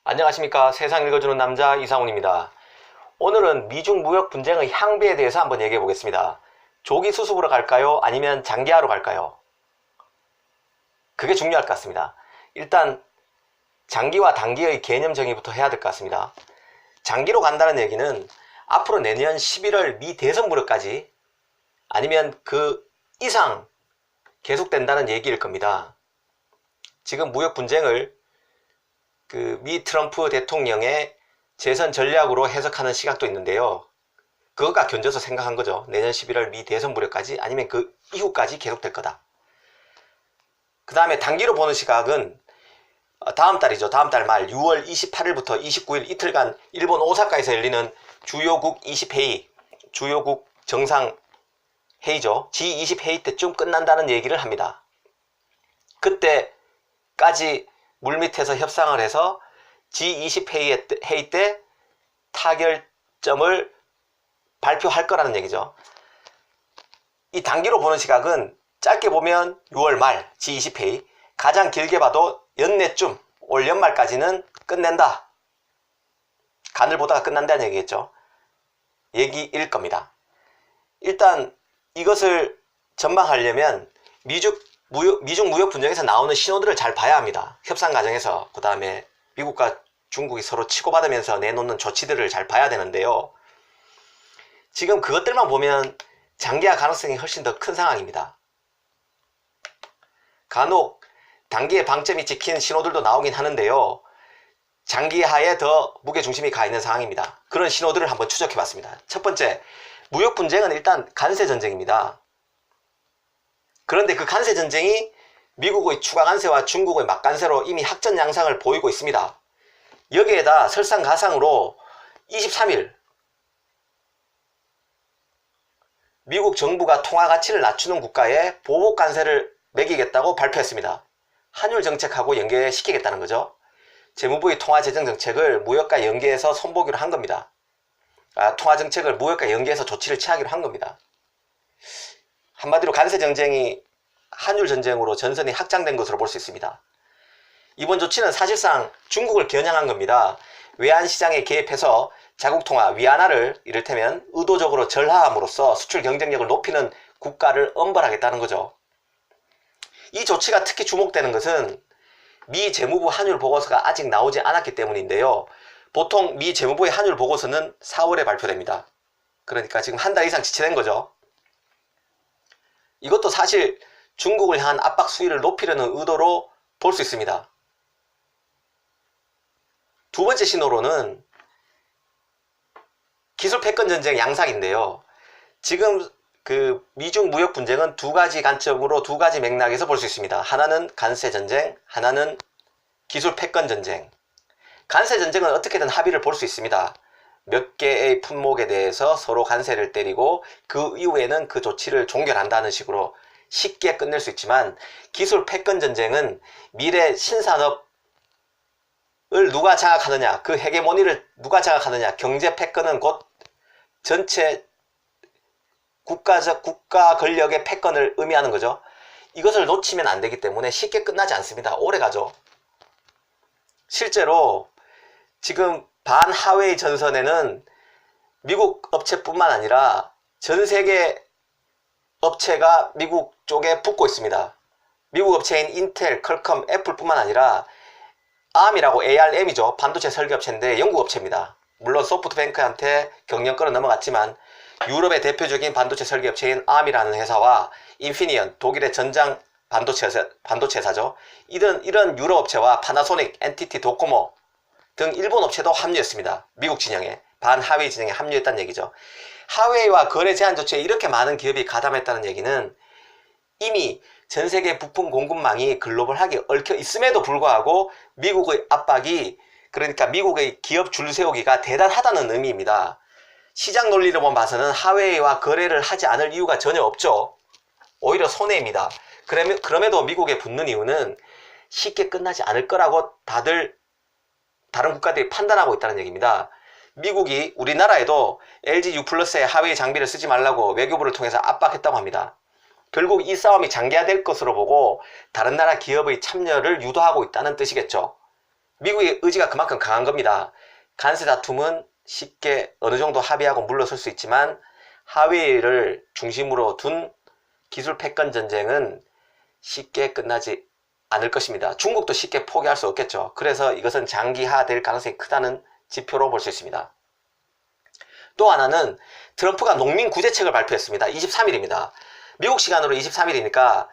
안녕하십니까. 세상 읽어주는 남자 이상훈입니다. 오늘은 미중 무역 분쟁의 향배에 대해서 한번 얘기해 보겠습니다. 조기 수습으로 갈까요? 아니면 장기화로 갈까요? 그게 중요할 것 같습니다. 일단 장기와 단기의 개념 정의부터 해야 될 것 같습니다. 장기로 간다는 얘기는 앞으로 내년 11월 미 대선 무렵까지 아니면 그 이상 계속된다는 얘기일 겁니다. 지금 무역 분쟁을 미 트럼프 대통령의 재선 전략으로 해석하는 시각도 있는데요. 그것과 견져서 생각한 거죠. 내년 11월 미 대선 무렵까지 아니면 그 이후까지 계속될 거다. 그 다음에 단기로 보는 시각은 다음 달이죠. 다음 달 말 6월 28일부터 29일 이틀간 일본 오사카에서 열리는 주요국 20회의, 주요국 정상회의죠. G20 회의 때쯤 끝난다는 얘기를 합니다. 그때까지 물밑에서 협상을 해서 G20 회의 때 타결점을 발표할 거라는 얘기죠. 이 단기로 보는 시각은 짧게 보면 6월 말 G20 회의, 가장 길게 봐도 연내쯤 올 연말까지는 끝낸다. 간을 보다가 끝난다는 얘기겠죠. 얘기일 겁니다. 일단 이것을 전망하려면 미중 무역 분쟁에서 나오는 신호들을 잘 봐야 합니다. 협상 과정에서. 그 다음에 미국과 중국이 서로 치고받으면서 내놓는 조치들을 잘 봐야 되는데요. 지금 그것들만 보면 장기화 가능성이 훨씬 더 큰 상황입니다. 간혹 단기의 방점이 찍힌 신호들도 나오긴 하는데요. 장기화에 더 무게중심이 가 있는 상황입니다. 그런 신호들을 한번 추적해 봤습니다. 첫 번째, 무역 분쟁은 일단 간세 전쟁입니다. 그런데 그 간세 전쟁이 미국의 추가 간세와 중국의 막간세로 이미 확전 양상을 보이고 있습니다. 여기에다 설상가상으로 23일 미국 정부가 통화 가치를 낮추는 국가에 보복 간세를 매기겠다고 발표했습니다. 환율 정책하고 연계시키겠다는 거죠. 재무부의 통화 재정 정책을 무역과 연계해서 손보기로 한 겁니다. 통화 정책을 무역과 연계해서 조치를 취하기로 한 겁니다. 한마디로 간세 전쟁이 환율 전쟁으로 전선이 확장된 것으로 볼 수 있습니다. 이번 조치는 사실상 중국을 겨냥한 겁니다. 외환시장에 개입해서 자국통화 위안화를 이를테면 의도적으로 절하함으로써 수출 경쟁력을 높이는 국가를 엄벌하겠다는 거죠. 이 조치가 특히 주목되는 것은 미 재무부 환율 보고서가 아직 나오지 않았기 때문인데요. 보통 미 재무부의 환율 보고서는 4월에 발표됩니다. 그러니까 지금 한 달 이상 지체된 거죠. 이것도 사실 중국을 향한 압박 수위를 높이려는 의도로 볼 수 있습니다. 두 번째 신호로는 기술 패권 전쟁 양상인데요. 지금 미중 무역 분쟁은 두 가지 관점으로 두 가지 맥락에서 볼 수 있습니다. 하나는 간세 전쟁, 하나는 기술 패권 전쟁. 간세 전쟁은 어떻게든 합의를 볼 수 있습니다. 몇 개의 품목에 대해서 서로 간세를 때리고 그 이후에는 그 조치를 종결한다는 식으로 쉽게 끝낼 수 있지만, 기술 패권 전쟁은 미래 신산업을 누가 장악하느냐, 그 헤게모니를 누가 장악하느냐, 경제 패권은 곧 전체 국가 권력의 패권을 의미하는 거죠. 이것을 놓치면 안 되기 때문에 쉽게 끝나지 않습니다. 오래 가죠. 실제로 지금 반하웨이 전선에는 미국 업체뿐만 아니라 전 세계 업체가 미국 쪽에 붙고 있습니다. 미국 업체인 인텔, 퀄컴, 애플뿐만 아니라 ARM이라고, ARM이죠. 반도체 설계업체인데 영국 업체입니다. 물론 소프트뱅크한테 경영 끌어 넘어갔지만 유럽의 대표적인 반도체 설계업체인 ARM이라는 회사와 인피니언, 독일의 전장 반도체사죠. 이런 유럽 업체와 파나소닉, NTT, 도코모 등 일본 업체도 합류했습니다. 미국 진영에, 반하웨이 진영에 합류했다는 얘기죠. 하웨이와 거래 제한 조치에 이렇게 많은 기업이 가담했다는 얘기는 이미 전 세계 부품 공급망이 글로벌하게 얽혀 있음에도 불구하고 미국의 압박이, 그러니까 미국의 기업 줄 세우기가 대단하다는 의미입니다. 시장 논리로만 봐서는 하웨이와 거래를 하지 않을 이유가 전혀 없죠. 오히려 손해입니다. 그럼에도 미국에 붙는 이유는 쉽게 끝나지 않을 거라고 다른 국가들이 판단하고 있다는 얘기입니다. 미국이 우리나라에도 LG U+의 하웨이 장비를 쓰지 말라고 외교부를 통해서 압박했다고 합니다. 결국 이 싸움이 장기화될 것으로 보고 다른 나라 기업의 참여를 유도하고 있다는 뜻이겠죠. 미국의 의지가 그만큼 강한 겁니다. 관세 다툼은 쉽게 어느 정도 합의하고 물러설 수 있지만 하웨이를 중심으로 둔 기술 패권 전쟁은 쉽게 끝나지 않을 것입니다. 중국도 쉽게 포기할 수 없겠죠. 그래서 이것은 장기화될 가능성이 크다는 지표로 볼 수 있습니다. 또 하나는 트럼프가 농민 구제책을 발표했습니다. 23일입니다. 미국 시간으로 23일이니까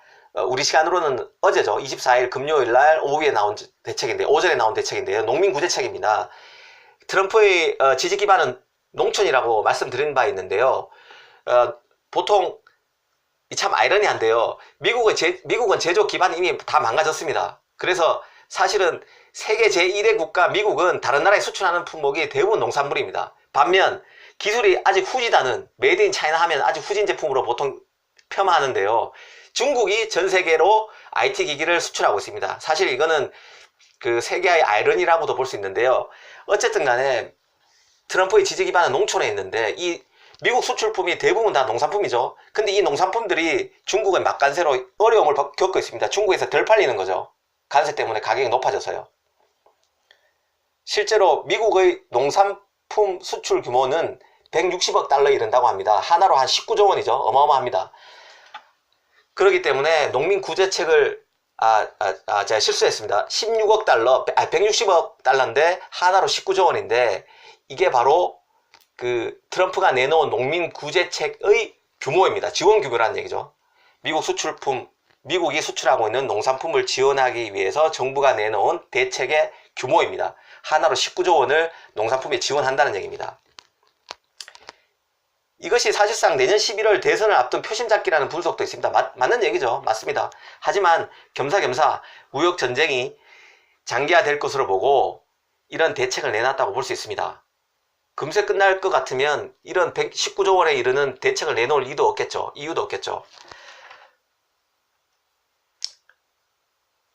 우리 시간으로는 어제죠. 24일 금요일 날 오후에 나온 대책인데, 오전에 나온 대책인데요. 농민 구제책입니다. 트럼프의 지지 기반은 농촌이라고 말씀드린 바 있는데요. 보통 참 아이러니한데요. 미국은 제조 기반이 이미 다 망가졌습니다. 그래서 사실은 세계 제1의 국가 미국은 다른 나라에 수출하는 품목이 대부분 농산물입니다. 반면 기술이 아직 후지다는 메이드 인 차이나 하면 아직 후진 제품으로 보통 폄하하는데요. 중국이 전 세계로 IT 기기를 수출하고 있습니다. 사실 이거는 그 세계의 아이러니라고도 볼 수 있는데요. 어쨌든 간에 트럼프의 지지 기반은 농촌에 있는데 이 미국 수출품이 대부분 다 농산품이죠. 근데 이 농산품들이 중국의 막간세로 어려움을 겪고 있습니다. 중국에서 덜 팔리는 거죠. 관세 때문에 가격이 높아져서요. 실제로 미국의 농산품 수출 규모는 160억 달러에 이른다고 합니다. 하나로 한 19조 원이죠. 어마어마합니다. 그렇기 때문에 농민 구제책을 제가 실수했습니다. 16억 달러, 160억 달러인데 하나로 19조 원인데 이게 바로 그 트럼프가 내놓은 농민 구제책의 규모입니다. 지원 규모라는 얘기죠. 미국이 수출하고 있는 농산품을 지원하기 위해서 정부가 내놓은 대책의 규모입니다. 하나로 19조 원을 농산품에 지원한다는 얘기입니다. 이것이 사실상 내년 11월 대선을 앞둔 표심잡기라는 분석도 있습니다. 맞는 얘기죠. 맞습니다. 하지만 겸사겸사 무역 전쟁이 장기화될 것으로 보고 이런 대책을 내놨다고 볼 수 있습니다. 금세 끝날 것 같으면 이런 119조 원에 이르는 대책을 내놓을 이유도 없겠죠.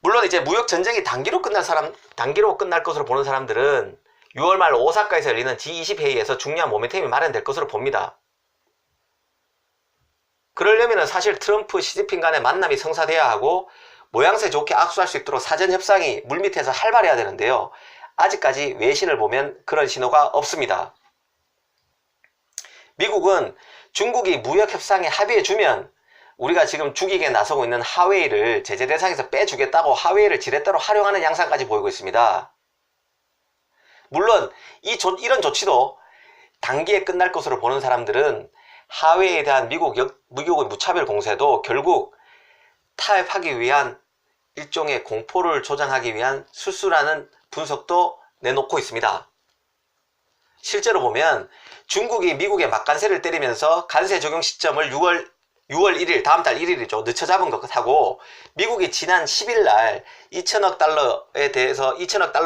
물론 이제 무역 전쟁이 단기로 끝날 것으로 보는 사람들은 6월 말 오사카에서 열리는 G20 회의에서 중요한 모멘텀이 마련될 것으로 봅니다. 그러려면 사실 트럼프, 시진핑 간의 만남이 성사돼야 하고 모양새 좋게 악수할 수 있도록 사전 협상이 물밑에서 활발해야 되는데요. 아직까지 외신을 보면 그런 신호가 없습니다. 미국은 중국이 무역 협상에 합의해주면 우리가 지금 죽이게 나서고 있는 하웨이를 제재 대상에서 빼주겠다고 하웨이를 지렛대로 활용하는 양상까지 보이고 있습니다. 물론 이런 조치도 단기에 끝날 것으로 보는 사람들은 하웨이에 대한 미국의 무차별 공세도 결국 타협하기 위한 일종의 공포를 조장하기 위한 수수라는 분석도 내놓고 있습니다. 실제로 보면 중국이 미국의 막간세를 때리면서 관세 적용 시점을 6월 1일, 다음 달 1일이죠. 늦춰 잡은 것하고 미국이 지난 10일 날 2천억 달러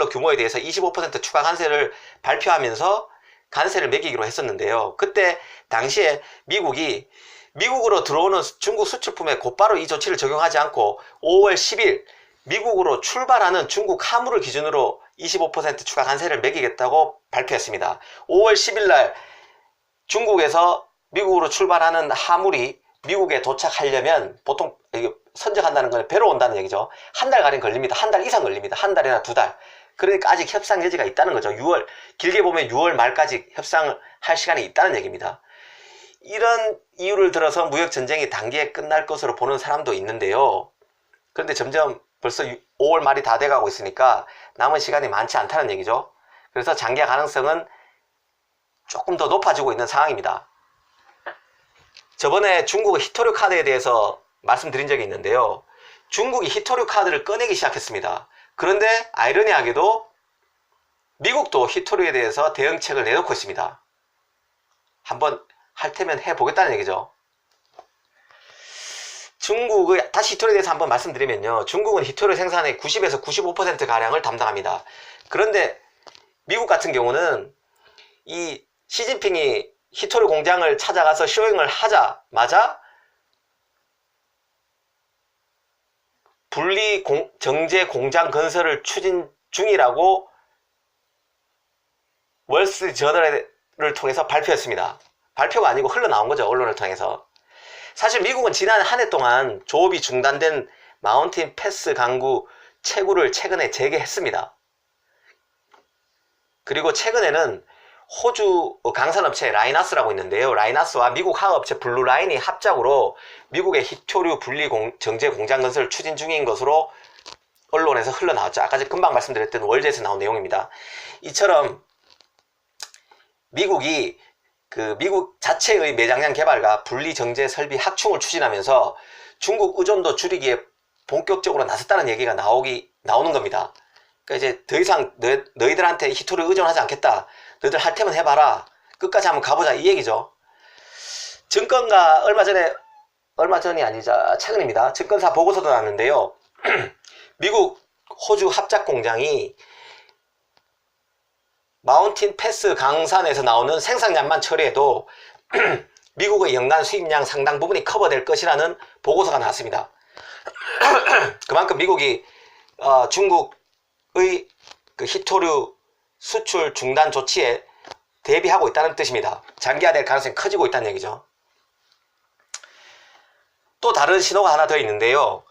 규모에 대해서 25% 추가 관세를 발표하면서 관세를 매기기로 했었는데요. 그때 당시에 미국으로 들어오는 중국 수출품에 곧바로 이 조치를 적용하지 않고 5월 10일 미국으로 출발하는 중국 화물을 기준으로 25% 추가 관세를 매기겠다고 발표했습니다. 5월 10일 날 중국에서 미국으로 출발하는 화물이 미국에 도착하려면 보통 선적한다는 건 배로 온다는 얘기죠. 한 달가량 걸립니다. 한 달 이상 걸립니다. 한 달이나 두 달. 그러니까 아직 협상 여지가 있다는 거죠. 길게 보면 6월 말까지 협상을 할 시간이 있다는 얘기입니다. 이런 이유를 들어서 무역 전쟁이 단기에 끝날 것으로 보는 사람도 있는데요. 그런데 점점 벌써 5월 말이 다 돼가고 있으니까 남은 시간이 많지 않다는 얘기죠. 그래서 장기화 가능성은 조금 더 높아지고 있는 상황입니다. 저번에 중국의 히토류 카드에 대해서 말씀드린 적이 있는데요. 중국이 히토류 카드를 꺼내기 시작했습니다. 그런데 아이러니하게도 미국도 히토류에 대해서 대응책을 내놓고 있습니다. 한번 할 테면 해보겠다는 얘기죠. 다시 히토류에 대해서 한번 말씀드리면요. 중국은 히토류 생산의 90에서 95%가량을 담당합니다. 그런데 미국 같은 경우는 이 시진핑이 히토류 공장을 찾아가서 쇼잉을 하자마자 분리 정제 공장 건설을 추진 중이라고 월스트리트저널을 통해서 발표했습니다. 발표가 아니고 흘러나온 거죠. 언론을 통해서. 사실 미국은 지난 한 해 동안 조업이 중단된 마운틴 패스 강구 채굴을 최근에 재개했습니다. 그리고 최근에는 호주 강산업체 라이나스라고 있는데요. 라이나스와 미국 화학업체 블루라인이 합작으로 미국의 희토류 분리 정제 공장 건설을 추진 중인 것으로 언론에서 흘러나왔죠. 아까 금방 말씀드렸던 월드에서 나온 내용입니다. 이처럼 미국이 미국 자체의 매장량 개발과 분리 정제 설비 확충을 추진하면서 중국 의존도 줄이기에 본격적으로 나섰다는 얘기가 나오는 겁니다. 그러니까 이제 더 이상 너희들한테 희토를 의존하지 않겠다. 너희들 할 테면 해봐라. 끝까지 한번 가보자. 이 얘기죠. 증권가 얼마 전이 아니자 최근입니다. 증권사 보고서도 나왔는데요. 미국 호주 합작 공장이 마운틴 패스 강산에서 나오는 생산량만 처리해도 미국의 연간 수입량 상당 부분이 커버될 것이라는 보고서가 나왔습니다. 그만큼 미국이 중국의 희토류 수출 중단 조치에 대비하고 있다는 뜻입니다. 장기화될 가능성이 커지고 있다는 얘기죠. 또 다른 신호가 하나 더 있는데요.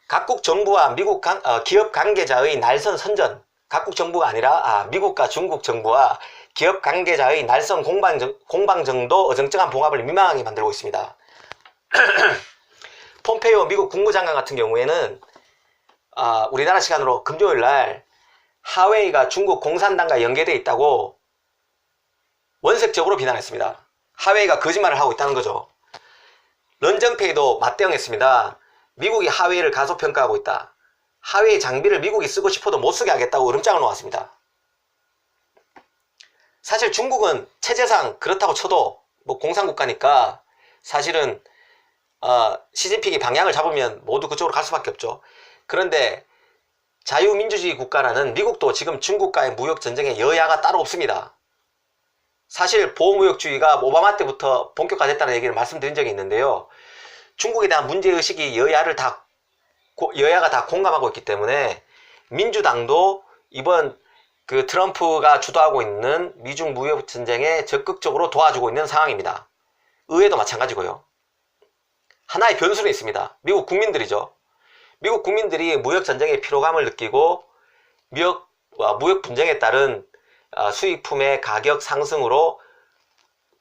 각국 정부와 미국 기업 관계자의 날선 선전, 각국 정부가 아니라 미국과 중국 정부와 기업 관계자의 날선 공방정도 어정쩡한 봉합을 미망하게 만들고 있습니다. 폼페이오 미국 국무장관 같은 경우에는 우리나라 시간으로 금요일날 하웨이가 중국 공산당과 연계되어 있다고 원색적으로 비난했습니다. 하웨이가 거짓말을 하고 있다는 거죠. 런정페이도 맞대응했습니다. 미국이 하웨이를 가소평가하고 있다. 하웨이 장비를 미국이 쓰고 싶어도 못 쓰게 하겠다고 으름장을 놓았습니다. 사실 중국은 체제상 그렇다고 쳐도 공산국가니까 사실은 시진핑이 방향을 잡으면 모두 그쪽으로 갈 수밖에 없죠. 그런데 자유민주주의 국가라는 미국도 지금 중국과의 무역전쟁에 여야가 따로 없습니다. 사실 보호무역주의가 오바마 때부터 본격화됐다는 얘기를 말씀드린 적이 있는데요. 중국에 대한 문제의식이 여야가 다 공감하고 있기 때문에 민주당도 이번 트럼프가 주도하고 있는 미중 무역전쟁에 적극적으로 도와주고 있는 상황입니다. 의회도 마찬가지고요. 하나의 변수는 있습니다. 미국 국민들이죠. 미국 국민들이 무역전쟁의 피로감을 느끼고 무역 분쟁에 따른 수입품의 가격 상승으로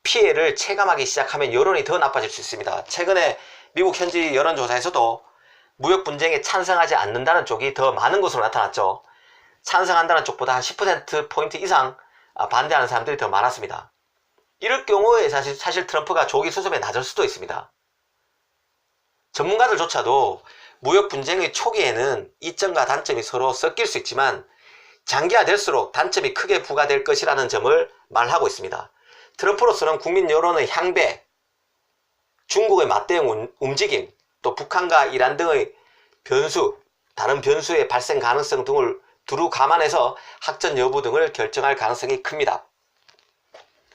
피해를 체감하기 시작하면 여론이 더 나빠질 수 있습니다. 최근에 미국 현지 여론조사에서도 무역 분쟁에 찬성하지 않는다는 쪽이 더 많은 것으로 나타났죠. 찬성한다는 쪽보다 한 10%포인트 이상 반대하는 사람들이 더 많았습니다. 이럴 경우에 사실 트럼프가 조기 수습에 나설 수도 있습니다. 전문가들조차도 무역 분쟁의 초기에는 이점과 단점이 서로 섞일 수 있지만 장기화될수록 단점이 크게 부과될 것이라는 점을 말하고 있습니다. 트럼프로서는 국민 여론의 향배, 중국의 맞대응 움직임, 또 북한과 이란 등의 변수, 다른 변수의 발생 가능성 등을 두루 감안해서 확전 여부 등을 결정할 가능성이 큽니다.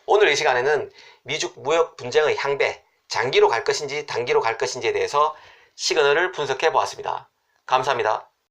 오늘 이 시간에는 미중 무역 분쟁의 향배, 장기로 갈 것인지 단기로 갈 것인지에 대해서 시그널을 분석해 보았습니다. 감사합니다.